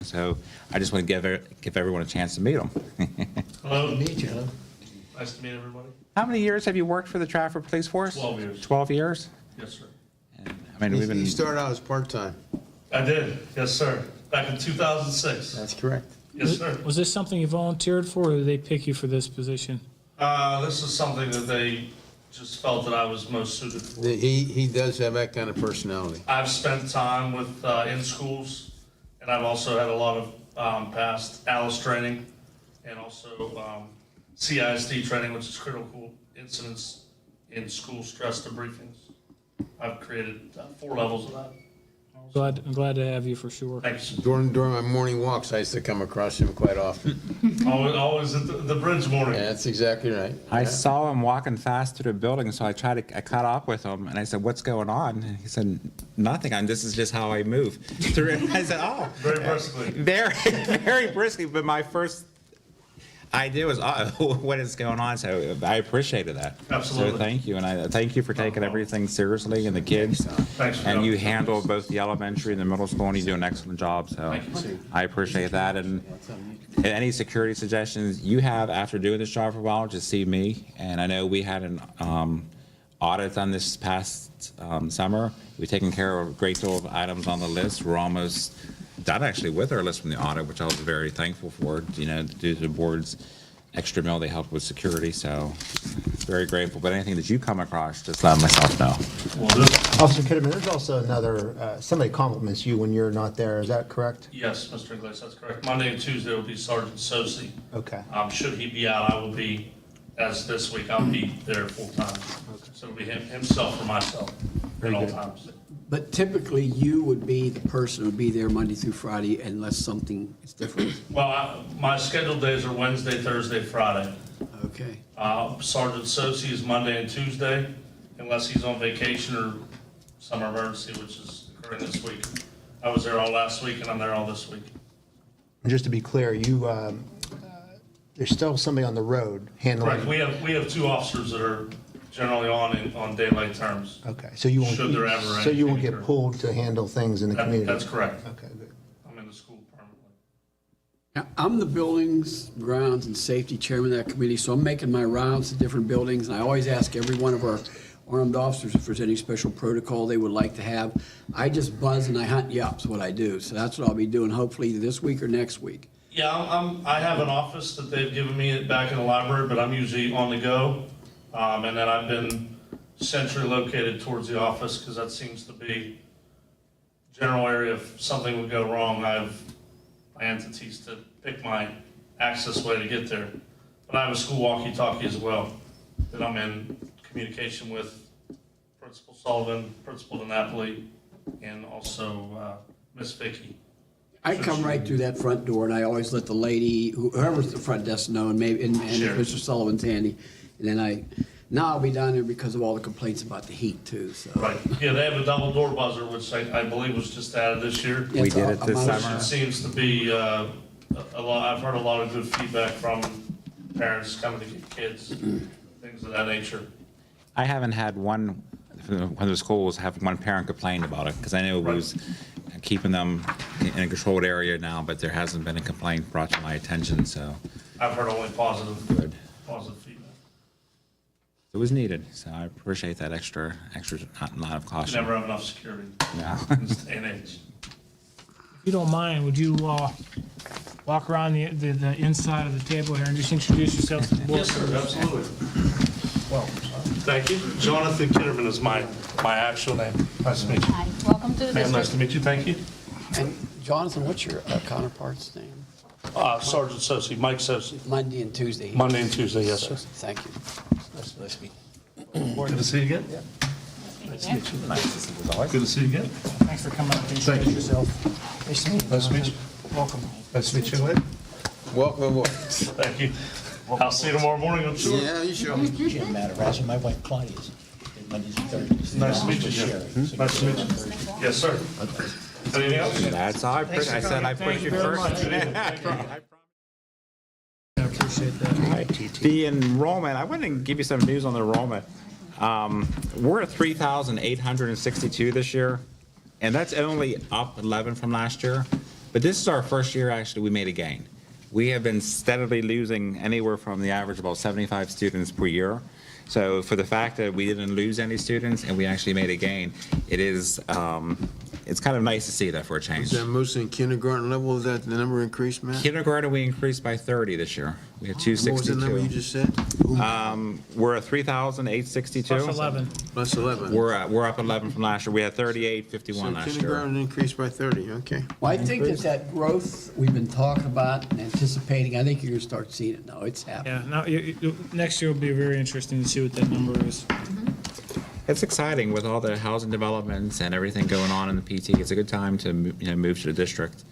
So I just want to give everyone a chance to meet them. Hello. Meet you, huh? Nice to meet everybody. How many years have you worked for the Trafford Police Force? 12 years. 12 years? Yes, sir. And, I mean, we've been. You started out as part-time. I did. Yes, sir. Back in 2006. That's correct. Yes, sir. Was this something you volunteered for, or did they pick you for this position? This is something that they just felt that I was most suited for. He does have that kind of personality. I've spent time with in schools, and I've also had a lot of past ALICE training and also CISD training, which is critical incidents in school stress debriefings. I've created 4 levels of that. I'm glad to have you for sure. Thanks. During my morning walks, I used to come across him quite often. Always at the bridge morning. Yeah, that's exactly right. I Yeah. saw him walking fast through the building, so I caught up with him, and I said, "What's going on?" And he said, "Nothing. This is just how I move through." I said, "Oh, Very briskly. very, very briskly." But my first idea was, "What is going on?" So I appreciated that. Absolutely. So thank you, and I thank you for taking everything seriously and the kids. Thanks for And coming. you handle both the elementary and the middle school, and you do an excellent job. So Thank you. I appreciate that. And any security suggestions you have after doing this job for a while, just see me. And I know we had an audit done this past summer. We've taken care of a great deal of items on the list. We're almost done actually with our list from the audit, which I was very thankful for, due to the board's extra mill they helped with security. So very grateful. But anything that you come across, just let myself know. Will do. Officer Kitterman, there's also another, somebody compliments you when you're not there, is that correct? Yes, Mr. Iglesias, that's correct. Monday and Tuesday will be Sergeant Sosi. Okay. Should he be out, I will be, as this week, I'll be there full time. So it'll be himself or myself at all times. But typically, you would be the person who would be there Monday through Friday unless something is different. Well, my scheduled days are Wednesday, Thursday, Friday. Okay. Sergeant Sosi is Monday and Tuesday, unless he's on vacation or some emergency, which is occurring this week. I was there all last week, and I'm there all this week. And just to be clear, there's still somebody on the road Correct. handling. We have 2 officers that are generally on daylight terms. Okay, so you won't, Should there ever so you won't anything get occur. pulled to handle things in the community? That's correct. Okay, good. I'm in the school permanently. Now, I'm the Buildings, Grounds, and Safety Chairman of that committee, so I'm making my rounds to different buildings, and I always ask every one of our armed officers if there's any special protocol they would like to have. I just buzz and I hunt you up, is what I do. So that's what I'll be doing, hopefully either this week or next week. Yeah, I have an office that they've given me back in the library, but I'm usually on the go. And then I've been centrally located towards the office because that seems to be general area. If something would go wrong, I have my entities to pick my access way to get there. But I have a school walkie-talkie as well that I'm in communication with Principal Sullivan, Principal DiNapoli, and also Miss Vicky. I come right through that front door, and I always let the lady, whoever's at the front desk know, and maybe, and Sure. Mr. Sullivan's handy. And then now I'll be down there because of all the complaints about the heat too, so. Right, yeah, they have a double door buzzer, which I believe was just added this year. Yeah, We it's did all- it this I'm- summer. It seems to be a lot, I've heard a lot of good feedback from parents coming to get kids, things of that nature. I haven't had one of the schools have one parent complain about it, because I know it was keeping them in a controlled area now, but there hasn't been a complaint brought to my attention, so I've heard only positive good. feedback. It was needed, so I appreciate that extra amount of You caution. never have enough security No. in this day and age. If you don't mind, would you walk around the inside of the table here and just introduce yourself to the board? Yes, sir, absolutely. Well, thank you. Jonathan Kitterman is my actual name. Nice to meet you. Hi, welcome to the Ma'am, nice to district. meet you, thank you. And Jonathan, what's your counterpart's name? Sergeant Sosi, Mike Sosi, Monday and Tuesday. Monday and Tuesday, yes, sir. Thank you. Nice to meet you. Good to see you again. Nice to meet you. Good to see you again. Thanks for coming up and introducing yourself. Nice to meet you. Nice to meet you. Welcome. Nice to meet you, lady. Welcome aboard. Thank you. I'll see you tomorrow morning, I'm sure. Yeah, you sure? Jim Matarazzi, my wife Claudia's, Mondays and Thursdays. Nice to meet you, Jim. Nice to meet you. Yes, sir. Anything else? That's all I said I put Thank you you very first. much. I appreciate that. The enrollment, I wanted to give you some news on the enrollment. We're at 3,862 this year, and that's only up 11 from last year. But this is our first year, actually, we made a gain. We have been steadily losing anywhere from the average about 75 students per year. So for the fact that we didn't lose any students and we actually made a gain, it is, it's kind of nice to see that for a change. Is that mostly in kindergarten level, is that the number increased, Matt? Kindergarten, we increased by 30 this year. We had What was the number you 262. just said? We're at 3,862. Plus 11. Plus 11. We're up 11 from last year. We had 3851 So last year. kindergarten increased by 30, okay. Well, I think that growth we've been talking about and anticipating, I think you're gonna start seeing it now. It's happening. Yeah, now, next year will be very interesting to see what that number is. It's exciting with all the housing developments and everything going on in the PT. It's a good time to move to the district.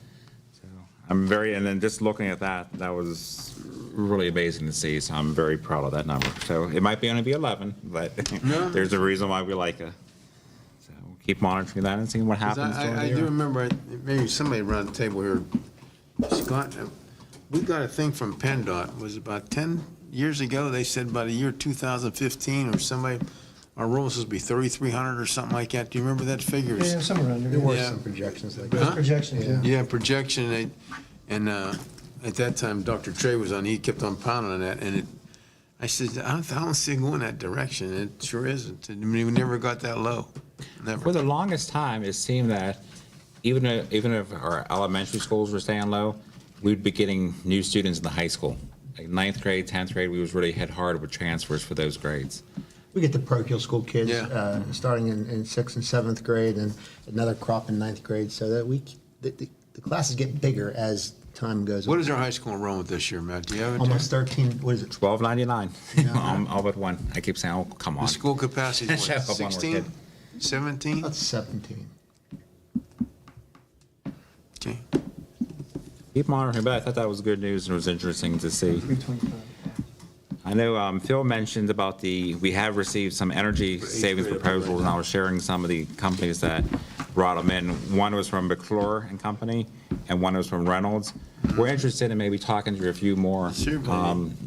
So and then just looking at that, that was really amazing to see. So I'm very proud of that number. So it might only be 11, but No. there's a reason why we like it. So we'll keep monitoring that and seeing what 'Cause happens during the I year. do remember, maybe somebody around the table here, Scott, we got a thing from PennDOT, was it about 10 years ago? They said about the year 2015 or somebody, our roll was supposed to be 3,300 or something like that. Do you remember that figure? Yeah, somewhere around there. There were Yeah. some projections like Huh? that. Projections, yeah. Yeah, projection, and at that time, Dr. Trey was on, he kept on pounding on that, and I said, I don't see it going that direction, and it sure isn't. I mean, we never got that low, For never. the longest time, it seemed that even if our elementary schools were staying low, we'd be getting new students in the high school. Like ninth grade, 10th grade, we was really hit hard with transfers for those grades. We get the parochial school kids, Yeah. starting in 6th and 7th grade, and another crop in 9th grade, so that the classes get bigger as time goes on. What is our high school enrollment this year, Matt? Do you have it? Almost 13, what is it? $12.99, all but one. I keep saying, oh, come on. The school capacity is Shut what, up, one more 16, kid. 17? That's 17. Okay. Keep monitoring, but I thought that was good news and it was interesting to see. 325. I know Phil mentioned about we have received some energy savings proposals, and I was sharing some of the companies that brought them in. One was from McClure and Company, and one was from Reynolds. We're interested in maybe talking to a few more, Sure.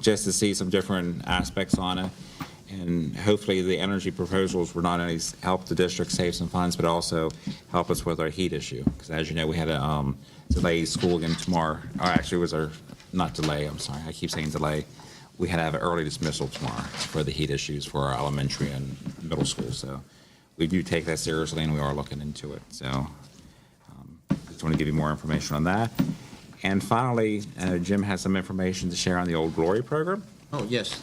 just to see some different aspects on it. And hopefully the energy proposals will not only help the district save some funds, but also help us with our heat issue. Because as you know, we had a delay school again tomorrow, or actually it was not delay, I'm sorry, I keep saying delay. We had to have an early dismissal tomorrow for the heat issues for our elementary and middle school. So we do take that seriously and we are looking into it. So just want to give you more information on that. And finally, Jim has some information to share on the Old Glory program. Oh, yes.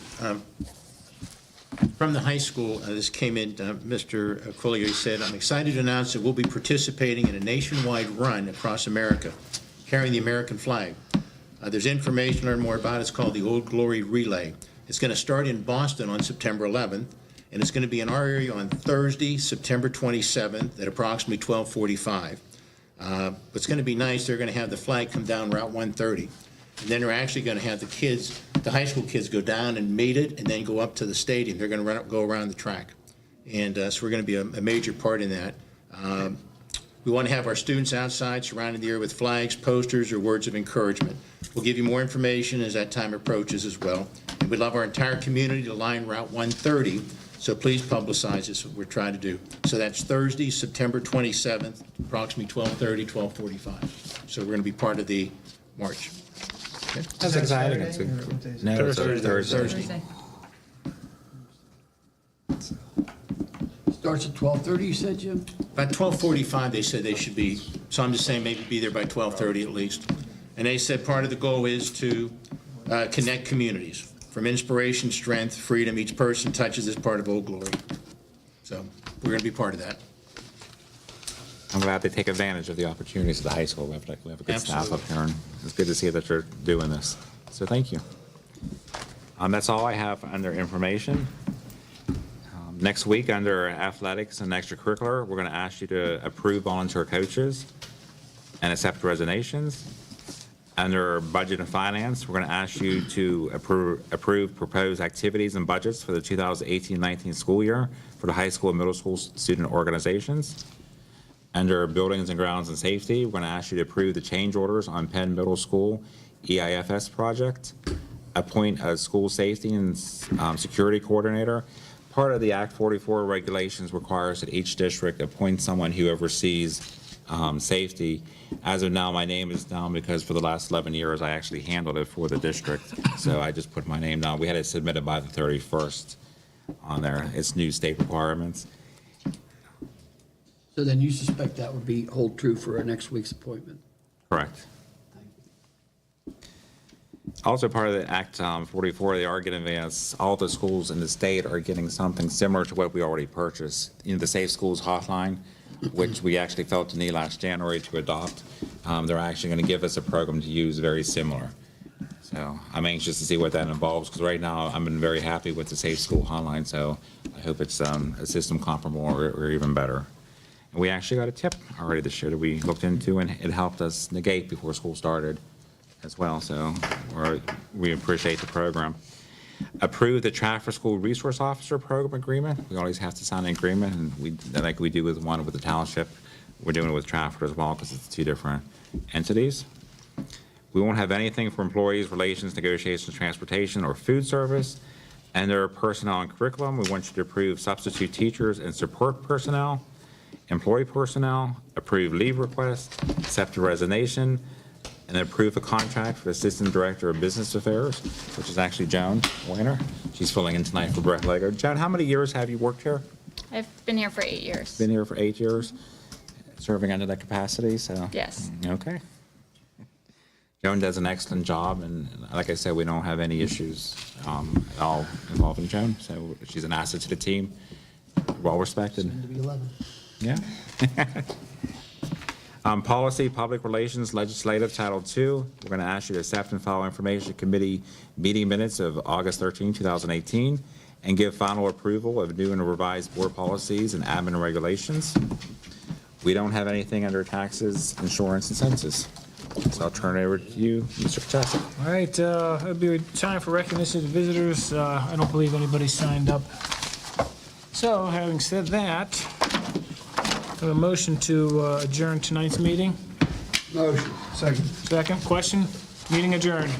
From the high school, this came in, Mr. Quillier said, I'm excited to announce that we'll be participating in a nationwide run across America, carrying the American flag. There's information to learn more about it. It's called the Old Glory Relay. It's going to start in Boston on September 11th, and it's going to be in our area on Thursday, September 27th at approximately 12:45. What's going to be nice, they're going to have the flag come down Route 130. And then they're actually going to have the high school kids go down and meet it and then go up to the stadium. They're going to go around the track. And so we're going to be a major part in that. We want to have our students outside surrounding the area with flags, posters, or words of encouragement. We'll give you more information as that time approaches as well. And we'd love our entire community to line Route 130, so please publicize this, what we're trying to do. So that's Thursday, September 27th, approximately 12:30, 12:45. So we're going to be part of the march. That's exciting. No, it's Thursday. Starts at 12:30, you said, Jim? About 12:45, they said they should be, so I'm just saying maybe be there by 12:30 at least. And they said part of the goal is to connect communities. From inspiration, strength, freedom, each person touches this part of Old Glory. So we're going to be part of that. I'm glad they take advantage of the opportunities at the high school. We have a good staff up Absolutely. here, and it's good to see that you're doing this. So thank you. That's all I have under information. Next week, under athletics and extracurricular, we're going to ask you to approve volunteer coaches and accept resignations. Under budget and finance, we're going to ask you to approve proposed activities and budgets for the 2018-19 school year for the high school and middle school student organizations. Under buildings and grounds and safety, we're going to ask you to approve the change orders on Penn Middle School EIFS project, appoint a school safety and security coordinator. Part of the Act 44 regulations requires that each district appoint someone who oversees safety. As of now, my name is down because for the last 11 years, I actually handled it for the district. So I just put my name down. We had it submitted by the 31st on there. It's new state requirements. So then you suspect that would be, hold true for our next week's appointment? Correct. Also, part of the Act 44, they are getting us, all the schools in the state are getting something similar to what we already purchased. You know, the Safe Schools Hotline, which we actually felt the need last January to adopt. They're actually going to give us a program to use very similar. So I'm anxious to see what that involves, because right now I've been very happy with the Safe School Hotline, so I hope it's a system comparable or even better. And we actually got a tip already this year that we looked into, and it helped us negate before school started as well, so we appreciate the program. Approve the Traffic School Resource Officer Program Agreement. We always have to sign an agreement, and like we do with one with the township, we're doing it with Traffic as well, because it's two different entities. We won't have anything for employees, relations, negotiations, transportation, or food service. And their personnel and curriculum, we want you to approve substitute teachers and support personnel, employee personnel, approve leave requests, accept a resignation, and then approve a contract for Assistant Director of Business Affairs, which is actually Joan Weiner. She's filling in tonight for Brett Lego. Joan, how many years have you worked here? I've been here for 8 years. Been here for 8 years, serving under that capacity, so. Yes. Okay. Joan does an excellent job, and like I said, we don't have any issues at all involving Joan, so she's an asset to the team, well-respected. To be 11. Yeah. Policy, Public Relations, Legislative, Title II. We're going to ask you to accept and file Information Committee meeting minutes of August 13, 2018, and give final approval of new and revised board policies and admin regulations. We don't have anything under taxes, insurance, and census. So I'll turn it over to you, Mr. Kachasik. All right, it'll be time for recognition of visitors. I don't believe anybody signed up. So, having said that, I have a motion to adjourn tonight's meeting. Motion. Second. Question? Meeting adjourned.